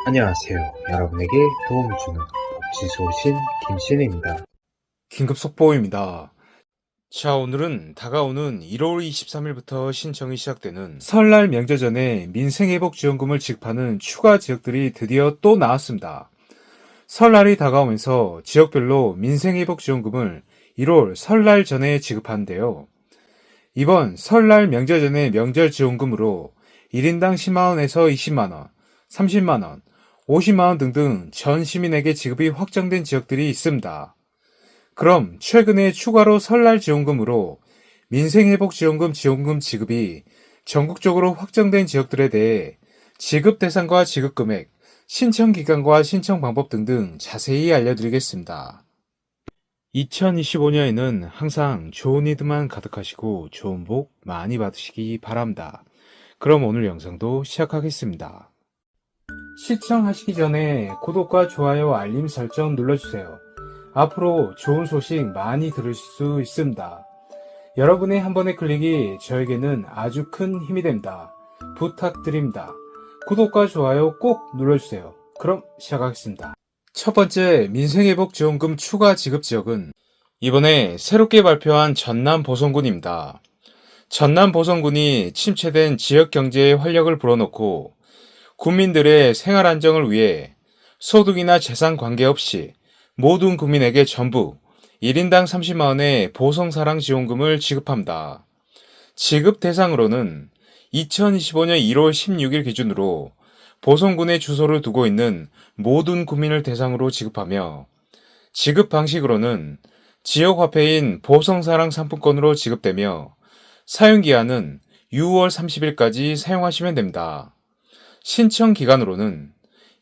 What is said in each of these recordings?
안녕하세요. 여러분에게 도움을 주는 복지 소신 김신입니다. 긴급 속보입니다. 자, 오늘은 다가오는 1월 23일부터 신청이 시작되는 설날 명절 전에 민생회복지원금을 지급하는 추가 지역들이 드디어 또 나왔습니다. 설날이 다가오면서 지역별로 민생회복지원금을 1월 설날 전에 지급하는데요. 이번 설날 명절 전에 명절지원금으로 1인당 10만원에서 20만원, 30만원, 50만원 등등 전 시민에게 지급이 확정된 지역들이 있습니다. 그럼 최근에 추가로 설날 지원금으로 민생회복지원금 지원금 지급이 전국적으로 확정된 지역들에 대해 지급 대상과 지급 금액, 신청 기간과 신청 방법 등등 자세히 알려드리겠습니다. 2025년에는 항상 좋은 일들만 가득하시고 좋은 복 많이 받으시기 바랍니다. 그럼 오늘 영상도 시작하겠습니다. 시청하시기 전에 구독과 좋아요, 알림 설정 눌러주세요. 앞으로 좋은 소식 많이 들으실 수 있습니다. 여러분의 한 번의 클릭이 저에게는 아주 큰 힘이 됩니다. 부탁드립니다. 구독과 좋아요 꼭 눌러주세요. 그럼 시작하겠습니다. 첫 번째 민생회복지원금 추가 지급 지역은 이번에 새롭게 발표한 전남 보성군입니다. 전남 보성군이 침체된 지역 경제에 활력을 불어넣고 국민들의 생활 안정을 위해 소득이나 재산 관계없이 모든 국민에게 전부 1인당 30만원의 보성사랑 지원금을 지급합니다. 지급 대상으로는 2025년 1월 16일 기준으로 보성군에 주소를 두고 있는 모든 국민을 대상으로 지급하며 지급 방식으로는 지역화폐인 보성사랑 상품권으로 지급되며 사용기한은 6월 30일까지 사용하시면 됩니다. 신청 기간으로는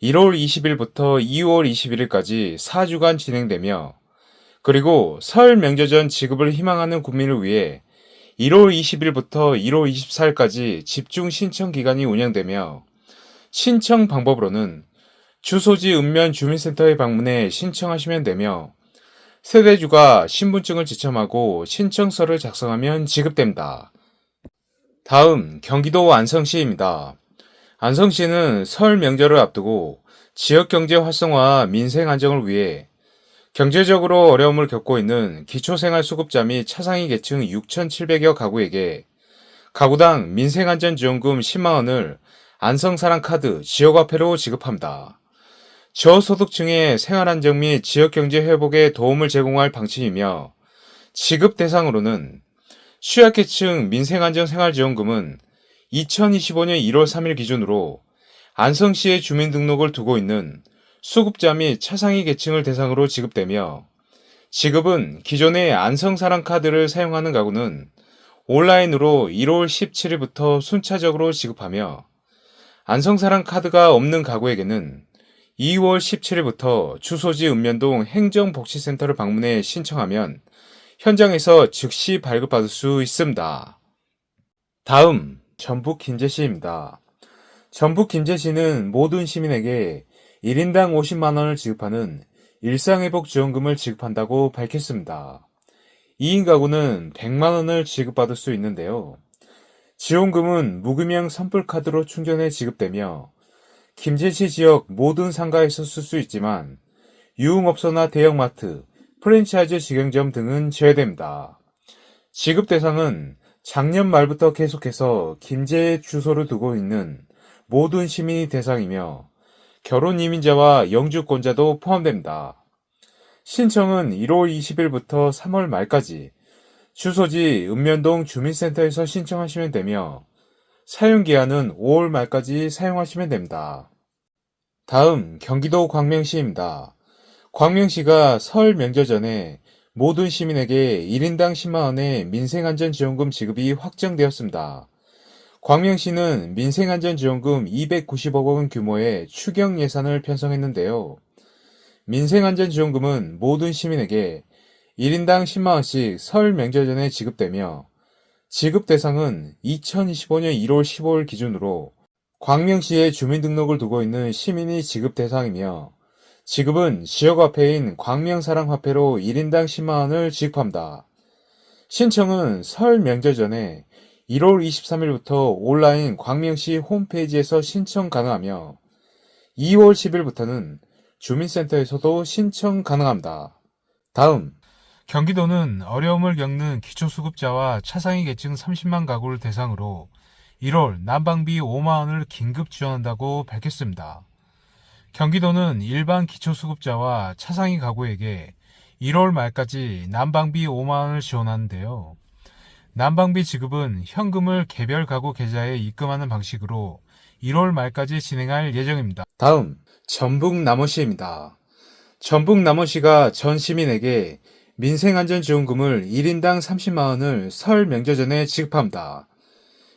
1월 20일부터 2월 21일까지 4주간 진행되며 그리고 설 명절 전 지급을 희망하는 국민을 위해 1월 20일부터 1월 24일까지 집중 신청 기간이 운영되며 신청 방법으로는 주소지 읍면 주민센터에 방문해 신청하시면 되며 세대주가 신분증을 지참하고 신청서를 작성하면 지급됩니다. 다음 경기도 안성시입니다. 안성시는 설 명절을 앞두고 지역경제 활성화, 민생 안정을 위해 경제적으로 어려움을 겪고 있는 기초생활수급자 및 차상위 계층 6,700여 가구에게 가구당 민생안전지원금 10만원을 안성사랑카드 지역화폐로 지급합니다. 저소득층의 생활안정 및 지역경제 회복에 도움을 제공할 방침이며 지급 대상으로는 취약계층 민생안전생활지원금은 2025년 1월 3일 기준으로 안성시에 주민등록을 두고 있는 수급자 및 차상위 계층을 대상으로 지급되며 지급은 기존의 안성사랑카드를 사용하는 가구는 온라인으로 1월 17일부터 순차적으로 지급하며 안성사랑카드가 없는 가구에게는 2월 17일부터 주소지 읍면동 행정복지센터를 방문해 신청하면 현장에서 즉시 발급받을 수 있습니다. 다음 전북 김제시입니다. 전북 김제시는 모든 시민에게 1인당 50만원을 지급하는 일상회복지원금을 지급한다고 밝혔습니다. 2인 가구는 100만원을 지급받을 수 있는데요. 지원금은 무금형 선불카드로 충전해 지급되며 김제시 지역 모든 상가에서 쓸 수 있지만 유흥업소나 대형마트, 프랜차이즈 직영점 등은 제외됩니다. 지급 대상은 작년 말부터 계속해서 김제에 주소를 두고 있는 모든 시민이 대상이며 결혼 이민자와 영주권자도 포함됩니다. 신청은 1월 20일부터 3월 말까지 주소지 읍면동 주민센터에서 신청하시면 되며 사용기한은 5월 말까지 사용하시면 됩니다. 다음 경기도 광명시입니다. 광명시가 설 명절 전에 모든 시민에게 1인당 10만원의 민생안전지원금 지급이 확정되었습니다. 광명시는 민생안전지원금 290억 원 규모의 추경 예산을 편성했는데요. 민생안전지원금은 모든 시민에게 1인당 10만원씩 설 명절 전에 지급되며 지급 대상은 2025년 1월 15일 기준으로 광명시에 주민등록을 두고 있는 시민이 지급 대상이며 지급은 지역화폐인 광명사랑화폐로 1인당 10만원을 지급합니다. 신청은 설 명절 전에 1월 23일부터 온라인 광명시 홈페이지에서 신청 가능하며 2월 10일부터는 주민센터에서도 신청 가능합니다. 다음, 경기도는 어려움을 겪는 기초수급자와 차상위 계층 30만 가구를 대상으로 1월 난방비 5만 원을 긴급 지원한다고 밝혔습니다. 경기도는 일반 기초수급자와 차상위 가구에게 1월 말까지 난방비 5만 원을 지원하는데요. 난방비 지급은 현금을 개별 가구 계좌에 입금하는 방식으로 1월 말까지 진행할 예정입니다. 다음, 전북 남원시입니다. 전북 남원시가 전 시민에게 민생안전지원금을 1인당 30만 원을 설 명절 전에 지급합니다.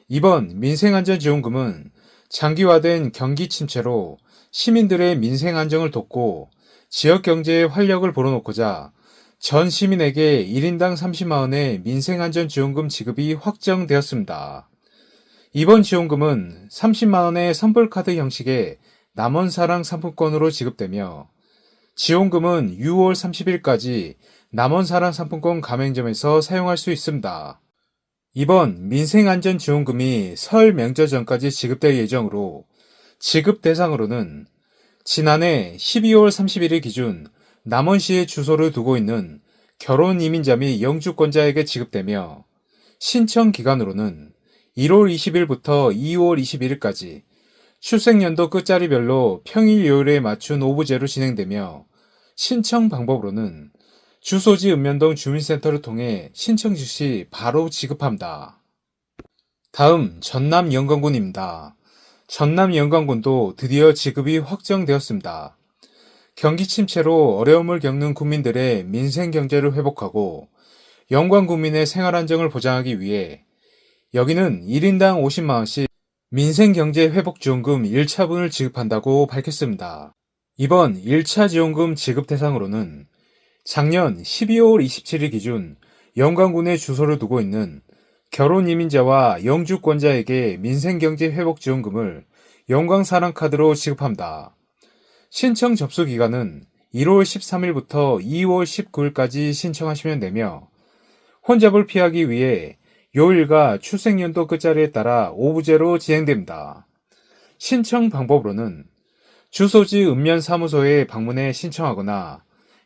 이번 민생안전지원금은 장기화된 경기 침체로 시민들의 민생 안정을 돕고 지역 경제에 활력을 불어넣고자 전 시민에게 1인당 30만 원의 민생안전지원금 지급이 확정되었습니다. 이번 지원금은 30만 원의 선불카드 형식의 남원사랑 상품권으로 지급되며 지원금은 6월 30일까지 남원사랑 상품권 가맹점에서 사용할 수 있습니다. 이번 민생안전지원금이 설 명절 전까지 지급될 예정으로 지급 대상으로는 지난해 12월 31일 기준 남원시에 주소를 두고 있는 결혼 이민자 및 영주권자에게 지급되며 신청 기간으로는 1월 20일부터 2월 21일까지 출생연도 끝자리별로 평일 요일에 맞춘 오부제로 진행되며 신청 방법으로는 주소지 읍면동 주민센터를 통해 신청 즉시 바로 지급합니다. 다음 전남 영광군입니다. 전남 영광군도 드디어 지급이 확정되었습니다. 경기 침체로 어려움을 겪는 국민들의 민생 경제를 회복하고 영광 국민의 생활 안정을 보장하기 위해 여기는 1인당 50만 원씩 민생경제 회복지원금 1차분을 지급한다고 밝혔습니다. 이번 1차 지원금 지급 대상으로는 작년 12월 27일 기준 영광군에 주소를 두고 있는 결혼 이민자와 영주권자에게 민생경제 회복지원금을 영광사랑카드로 지급합니다. 신청 접수 기간은 1월 13일부터 2월 19일까지 신청하시면 되며 혼잡을 피하기 위해 요일과 출생연도 끝자리에 따라 오부제로 진행됩니다. 신청 방법으로는 주소지 읍면사무소에 방문해 신청하거나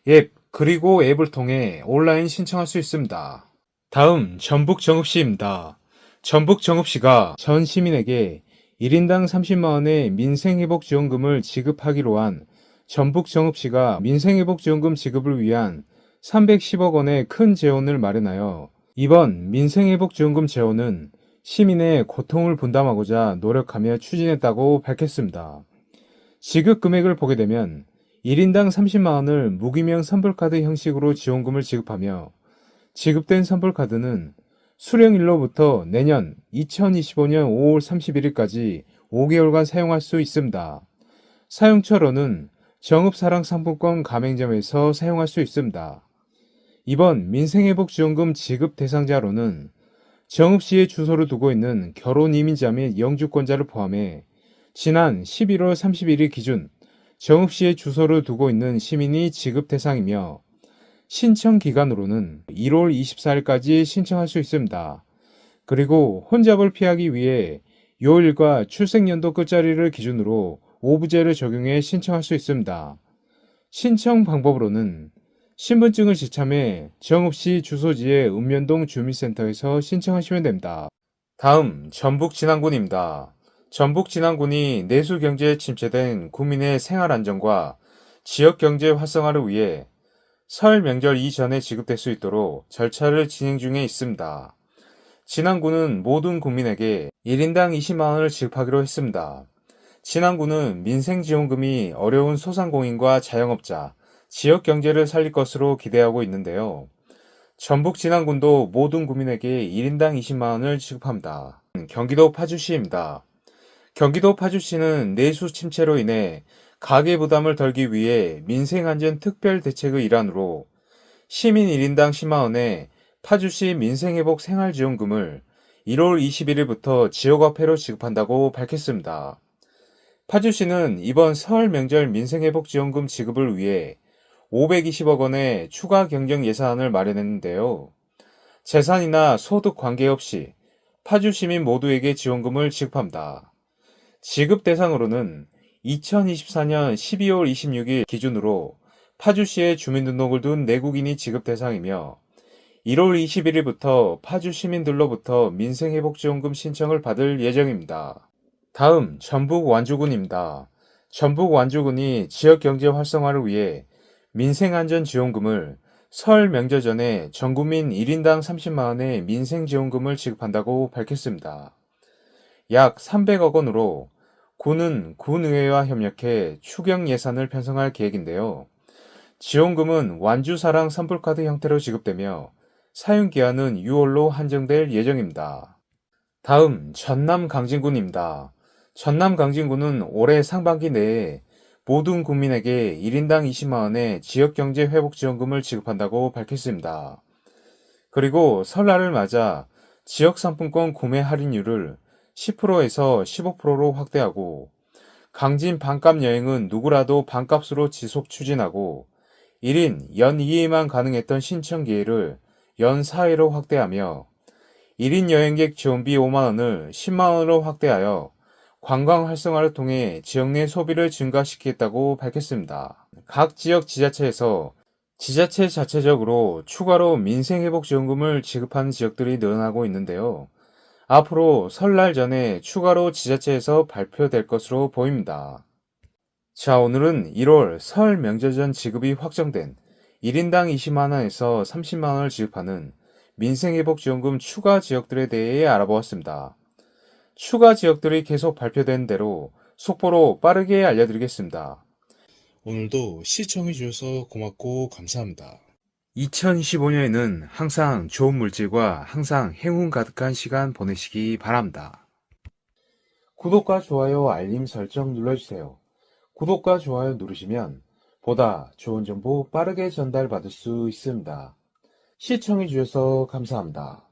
앱 그리고 앱을 통해 온라인 신청할 수 있습니다. 다음 전북정읍시입니다. 전북정읍시가 전 시민에게 1인당 30만 원의 민생회복지원금을 지급하기로 한 전북정읍시가 민생회복지원금 지급을 위한 310억 원의 큰 재원을 마련하여 이번 민생회복지원금 재원은 시민의 고통을 분담하고자 노력하며 추진했다고 밝혔습니다. 지급 금액을 보게 되면 1인당 30만 원을 무기명 선불카드 형식으로 지원금을 지급하며 지급된 선불카드는 수령일로부터 내년 2025년 5월 31일까지 5개월간 사용할 수 있습니다. 사용처로는 정읍사랑상품권 가맹점에서 사용할 수 있습니다. 이번 민생회복지원금 지급 대상자로는 정읍시에 주소를 두고 있는 결혼 이민자 및 영주권자를 포함해 지난 11월 31일 기준 정읍시에 주소를 두고 있는 시민이 지급 대상이며 신청 기간으로는 1월 24일까지 신청할 수 있습니다. 그리고 혼잡을 피하기 위해 요일과 출생연도 끝자리를 기준으로 오부제를 적용해 신청할 수 있습니다. 신청 방법으로는 신분증을 지참해 정읍시 주소지의 읍면동 주민센터에서 신청하시면 됩니다. 다음 전북 진안군입니다. 전북 진안군이 내수 경제에 침체된 국민의 생활 안정과 지역 경제 활성화를 위해 설 명절 이전에 지급될 수 있도록 절차를 진행 중에 있습니다. 진안군은 모든 국민에게 1인당 20만 원을 지급하기로 했습니다. 진안군은 민생지원금이 어려운 소상공인과 자영업자, 지역 경제를 살릴 것으로 기대하고 있는데요. 전북 진안군도 모든 국민에게 1인당 20만 원을 지급합니다. 경기도 파주시입니다. 경기도 파주시는 내수 침체로 인해 가계 부담을 덜기 위해 민생안전 특별대책의 일환으로 시민 1인당 10만 원의 파주시 민생회복 생활지원금을 1월 21일부터 지역화폐로 지급한다고 밝혔습니다. 파주시는 이번 설 명절 민생회복지원금 지급을 위해 520억 원의 추가 경정 예산안을 마련했는데요. 재산이나 소득 관계없이 파주 시민 모두에게 지원금을 지급합니다. 지급 대상으로는 2024년 12월 26일 기준으로 파주시에 주민등록을 둔 내국인이 지급 대상이며 1월 21일부터 파주 시민들로부터 민생회복지원금 신청을 받을 예정입니다. 다음 전북 완주군입니다. 전북 완주군이 지역경제 활성화를 위해 민생안전지원금을 설 명절 전에 전국민 1인당 30만원의 민생지원금을 지급한다고 밝혔습니다. 약 300억 원으로 군은 군의회와 협력해 추경 예산을 편성할 계획인데요. 지원금은 완주사랑 선불카드 형태로 지급되며 사용기한은 6월로 한정될 예정입니다. 다음 전남 강진군입니다. 전남 강진군은 올해 상반기 내에 모든 국민에게 1인당 20만원의 지역경제회복지원금을 지급한다고 밝혔습니다. 그리고 설날을 맞아 지역상품권 구매 할인율을 10%에서 15%로 확대하고 강진 반값 여행은 누구라도 반값으로 지속 추진하고 1인 연 2회만 가능했던 신청 기회를 연 4회로 확대하며 1인 여행객 지원비 5만원을 10만원으로 확대하여 관광 활성화를 통해 지역 내 소비를 증가시키겠다고 밝혔습니다. 각 지역 지자체에서 지자체 자체적으로 추가로 민생회복지원금을 지급하는 지역들이 늘어나고 있는데요. 앞으로 설날 전에 추가로 지자체에서 발표될 것으로 보입니다. 자, 오늘은 1월 설 명절 전 지급이 확정된 1인당 20만원에서 30만원을 지급하는 민생회복지원금 추가 지역들에 대해 알아보았습니다. 추가 지역들이 계속 발표된 대로 속보로 빠르게 알려드리겠습니다. 오늘도 시청해주셔서 고맙고 감사합니다. 2025년에는 항상 좋은 물질과 항상 행운 가득한 시간 보내시기 바랍니다. 구독과 좋아요, 알림 설정 눌러주세요. 구독과 좋아요 누르시면 보다 좋은 정보 빠르게 전달받을 수 있습니다. 시청해주셔서 감사합니다.